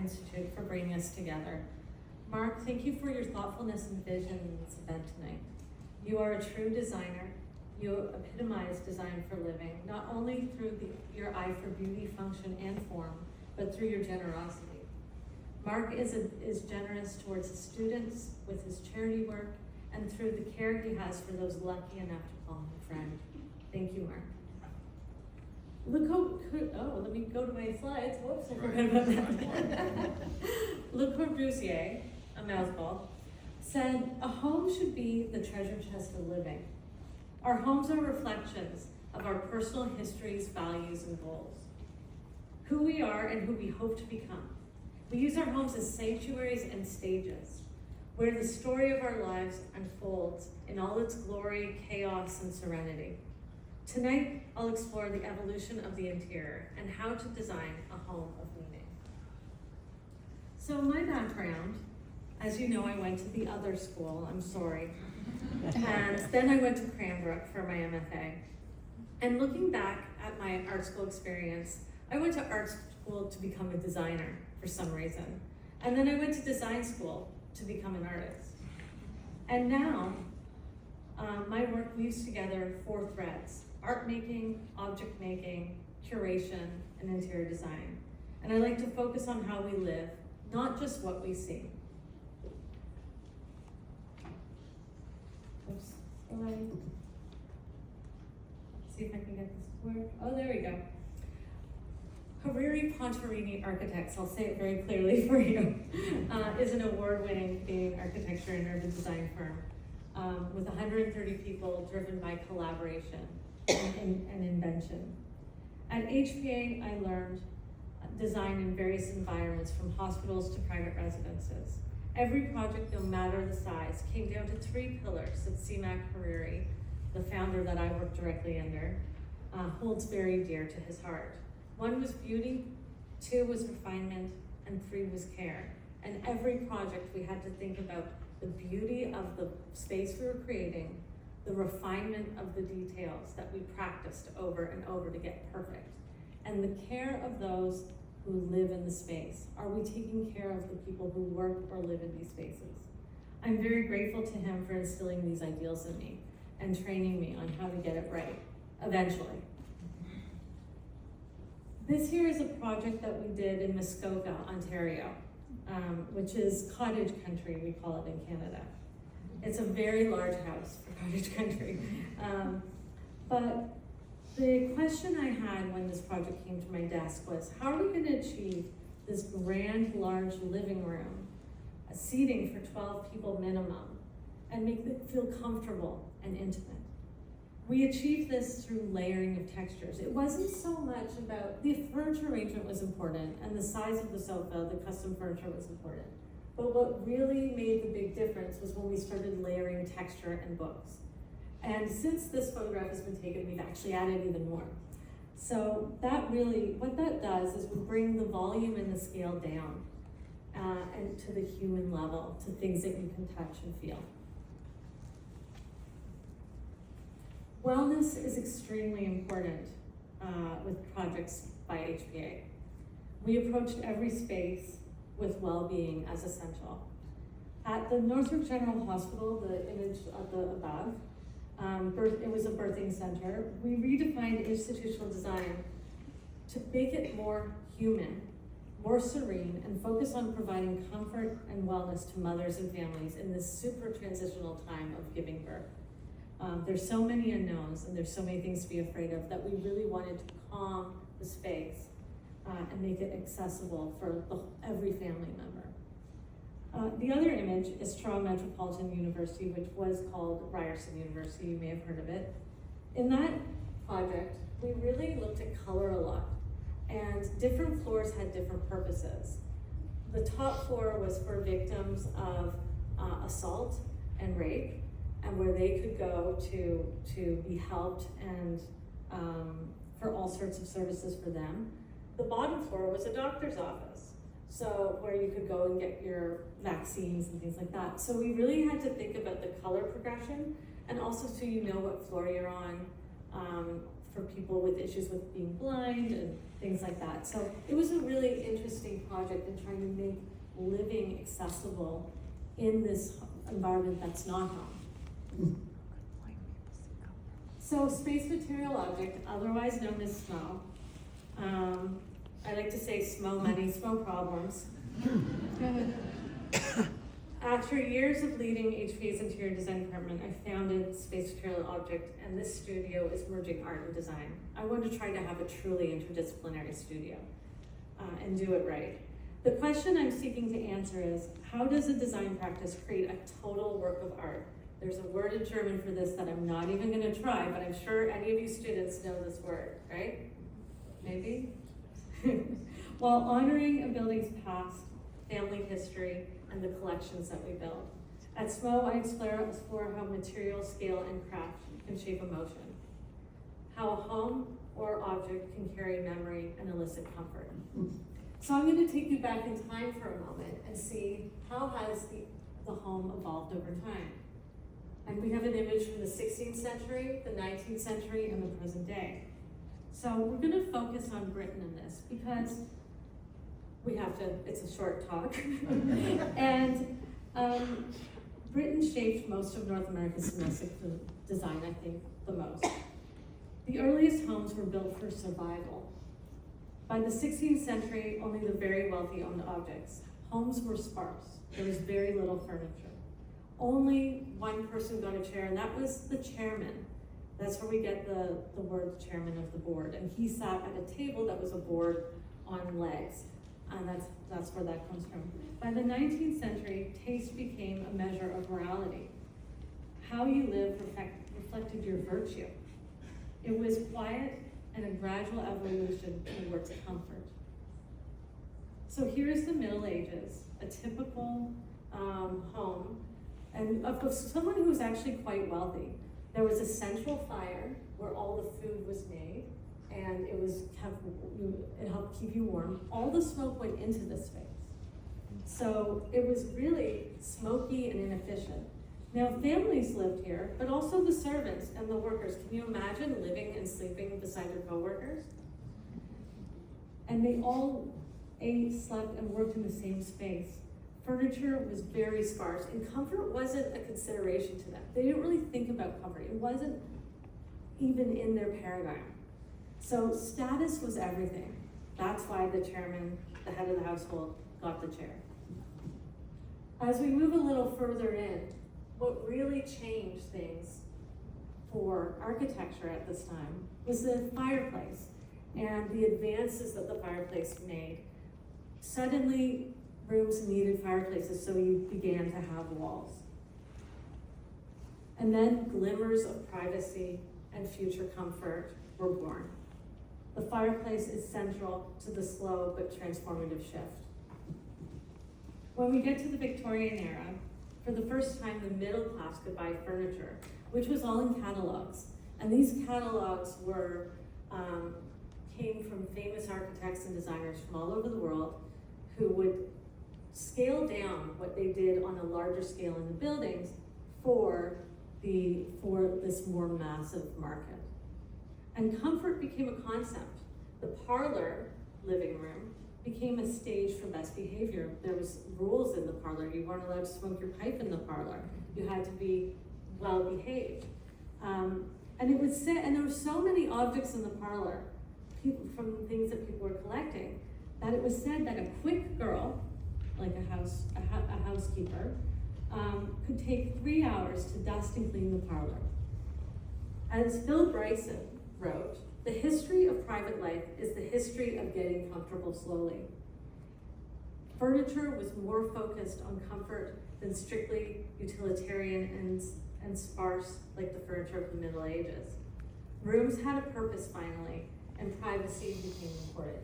Institute for bringing us together. Mark, thank you for your thoughtfulness and vision in this event tonight. You are a true designer. You epitomize design for living, not only through your eye for beauty, function, and form, but through your generosity. Mark is generous towards his students with his charity work and through the care he has for those lucky enough to call him a friend. Thank you, Mark. Let me go to my slides. Whoops, I forgot about that. Le Corbusier, a mouthful, said, "A home should be the treasure chest of living. Our homes are reflections of our personal histories, values, and goals. Who we are and who we hope to become. We use our homes as sanctuaries and stages, where the story of our lives unfolds in all its glory, chaos, and serenity. Tonight, I'll explore the evolution of the interior and how to design a home of meaning." So my background, as you know, I went to the other school, I'm sorry. And then I went to Cranbrook for my MFA. And looking back at my art school experience, I went to art school to become a designer for some reason. And then I went to design school to become an artist. And now, my work weaves together 4 threads: art making, object making, curation, and interior design. And I like to focus on how we live, not just what we see. Oops, slide. See if I can get this to work. Oh, there we go. Hariri Pontarini Architects, I'll say it very clearly for you, is an award-winning Canadian architecture and urban design firm with 130 people driven by collaboration and invention. At HPA, I learned design in various environments, from hospitals to private residences. Every project, no matter the size, came down to 3 pillars that Seamak Hariri, the founder that I work directly under, holds very dear to his heart. 1 was beauty, 2 was refinement, and 3 was care. And every project we had to think about the beauty of the space we were creating, the refinement of the details that we practiced over and over to get perfect, and the care of those who live in the space. Are we taking care of the people who work or live in these spaces? I'm very grateful to him for instilling these ideals in me and training me on how to get it right, eventually. This here is a project that we did in Muskoka, Ontario, which is cottage country, we call it in Canada. It's a very large house for cottage country. But the question I had when this project came to my desk was, how are we going to achieve this grand, large living room, a seating for 12 people minimum, and make it feel comfortable and intimate? We achieved this through layering of textures. It wasn't so much about, the furniture arrangement was important, and the size of the sofa, the custom furniture was important. But what really made the big difference was when we started layering texture and books. And since this photograph has been taken, we've actually added even more. So that really, what that does is we bring the volume and the scale down and to the human level, to things that you can touch and feel. Wellness is extremely important with projects by HPA. We approached every space with well-being as essential. At the Northbrook General Hospital, the image at the above, it was a birthing center. We redefined institutional design to make it more human, more serene, and focus on providing comfort and wellness to mothers and families in this super transitional time of giving birth. There's so many unknowns and there's so many things to be afraid of that we really wanted to calm the space and make it accessible for every family member. The other image is Toronto Metropolitan University, which was called Ryerson University. You may have heard of it. In that project, we really looked at color a lot, and different floors had different purposes. The top floor was for victims of assault and rape, and where they could go to be helped and for all sorts of services for them. The bottom floor was a doctor's office, so where you could go and get your vaccines and things like that. So we really had to think about the color progression, and also so you know what floor you're on, for people with issues with being blind and things like that. So it was a really interesting project in trying to make living accessible in this environment that's not home. So space material object, otherwise known as SMO. I like to say SMO money, SMO problems. After years of leading HPA's interior design department, I founded Space Material Object, and this studio is merging art and design. I want to try to have a truly interdisciplinary studio and do it right. The question I'm seeking to answer is, how does a design practice create a total work of art? There's a word in German for this that I'm not even going to try, but I'm sure any of you students know this word, right? Maybe? While honoring a building's past, family history, and the collections that we build. At SMO, I explore how material, scale, and craft can shape emotion. How a home or object can carry memory and elicit comfort. So I'm going to take you back in time for a moment and see how has the home evolved over time. And we have an image from the 16th century, the 19th century, and the present day. So we're going to focus on Britain in this because we have to, it's a short talk. And Britain shaped most of North America's domestic design, I think, the most. The earliest homes were built for survival. By the 16th century, only the very wealthy owned objects. Homes were sparse. There was very little furniture. Only one person got a chair, and that was the chairman. That's where we get the word chairman of the board. And he sat at a table that was a board on legs. And that's where that comes from. By the 19th century, taste became a measure of morality. How you live reflected your virtue. It was quiet and a gradual evolution towards comfort. So here's the Middle Ages, a typical home, and of someone who was actually quite wealthy. There was a central fire where all the food was made, and it helped keep you warm. All the smoke went into the space. So it was really smoky and inefficient. Now families lived here, but also the servants and the workers. Can you imagine living and sleeping beside your coworkers? And they all ate, slept, and worked in the same space. Furniture was very sparse, and comfort wasn't a consideration to them. They didn't really think about comfort. It wasn't even in their paradigm. So status was everything. That's why the chairman, the head of the household, got the chair. As we move a little further in, what really changed things for architecture at this time was the fireplace and the advances that the fireplace made. Suddenly, rooms needed fireplaces, so you began to have walls. And then glimmers of privacy and future comfort were born. The fireplace is central to the slow but transformative shift. When we get to the Victorian era, for the first time, the middle class could buy furniture, which was all in catalogs. And these catalogs were came from famous architects and designers from all over the world who would scale down what they did on a larger scale in the buildings for this more massive market. And comfort became a concept. The parlor, living room, became a stage for best behavior. There was rules in the parlor. You weren't allowed to smoke your pipe in the parlor. You had to be well behaved. And it was said, and there were so many objects in the parlor, from things that people were collecting, that it was said that a quick girl, like a housekeeper, could take 3 hours to dust and clean the parlor. As Phil Bryson wrote, the history of private life is the history of getting comfortable slowly. Furniture was more focused on comfort than strictly utilitarian and sparse like the furniture of the Middle Ages. Rooms had a purpose finally, and privacy became important.